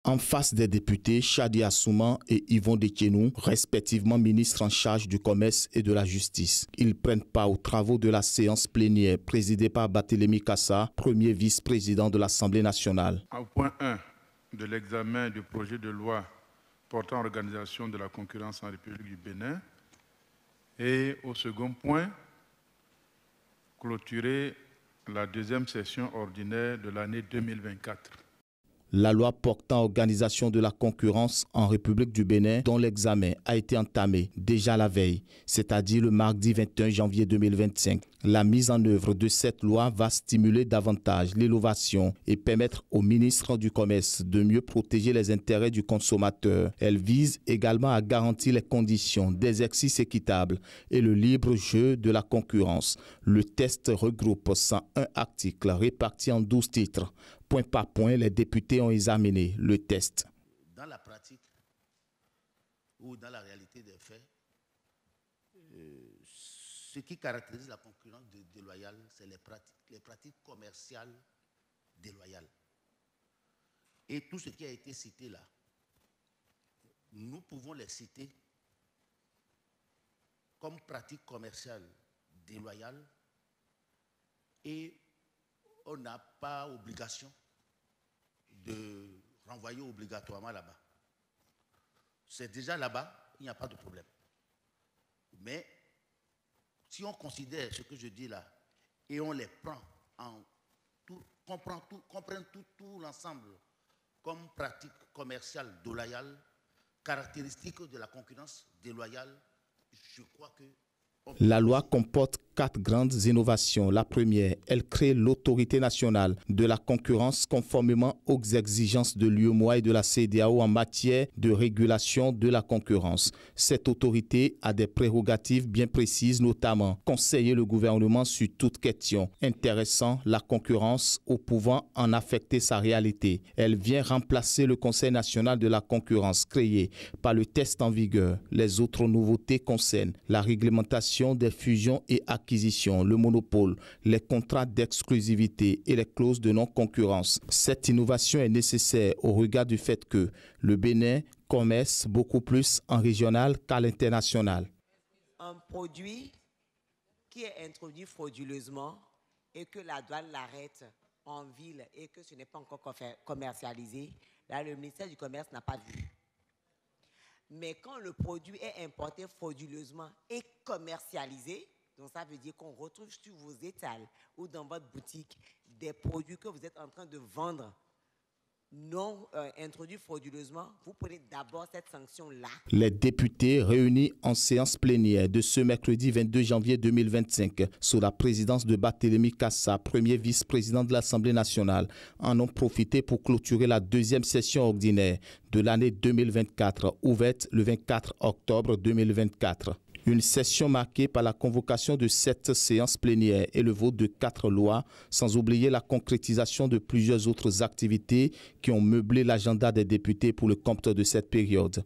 En face des députés Chadi Assouman et Yvon Dekienou, respectivement ministres en charge du commerce et de la justice. Ils prennent part aux travaux de la séance plénière présidée par Barthélémy Kassa, premier vice-président de l'Assemblée nationale. Au point 1 de l'examen du projet de loi portant organisation de la concurrence en République du Bénin et au second point, clôturer la deuxième session ordinaire de l'année 2024. La loi portant organisation de la concurrence en République du Bénin, dont l'examen a été entamé déjà la veille, c'est-à-dire le mardi 21 janvier 2025. La mise en œuvre de cette loi va stimuler davantage l'innovation et permettre au ministre du Commerce de mieux protéger les intérêts du consommateur. Elle vise également à garantir les conditions d'exercice équitable et le libre jeu de la concurrence. Le test regroupe 101 articles répartis en 12 titres. Point par point, les députés ont examiné le test. Dans la pratique ou dans la réalité des faits, ce qui caractérise la concurrence déloyale, c'est les pratiques commerciales déloyales. Et tout ce qui a été cité là, nous pouvons les citer comme pratiques commerciales déloyales et on n'a pas obligation de renvoyer obligatoirement là-bas. C'est déjà là-bas, il n'y a pas de problème. Mais si on considère ce que je dis là et on les prend comprend tout l'ensemble comme pratique commerciale déloyale, caractéristique de la concurrence déloyale, je crois que la loi comporte 4 grandes innovations. La première, elle crée l'autorité nationale de la concurrence conformément aux exigences de l'UEMOA et de la CEDEAO en matière de régulation de la concurrence. Cette autorité a des prérogatives bien précises, notamment conseiller le gouvernement sur toute question intéressant la concurrence ou pouvant en affecter sa réalité. Elle vient remplacer le Conseil national de la concurrence créé par le test en vigueur. Les autres nouveautés concernent la réglementation des fusions et acquisitions, le monopole, les contrats d'exclusivité et les clauses de non-concurrence. Cette innovation est nécessaire au regard du fait que le Bénin commerce beaucoup plus en régional qu'à l'international. Un produit qui est introduit frauduleusement et que la douane l'arrête en ville et que ce n'est pas encore commercialisé, là le ministère du Commerce n'a pas vu. Mais quand le produit est importé frauduleusement et commercialisé, donc ça veut dire qu'on retrouve sur vos étals ou dans votre boutique des produits que vous êtes en train de vendre non introduits frauduleusement, vous prenez d'abord cette sanction-là. Les députés réunis en séance plénière de ce mercredi 22 janvier 2025 sous la présidence de Barthélémy Kassa, premier vice-président de l'Assemblée nationale, en ont profité pour clôturer la deuxième session ordinaire de l'année 2024, ouverte le 24 octobre 2024. Une session marquée par la convocation de 7 séances plénières et le vote de 4 lois, sans oublier la concrétisation de plusieurs autres activités qui ont meublé l'agenda des députés pour le compte de cette période.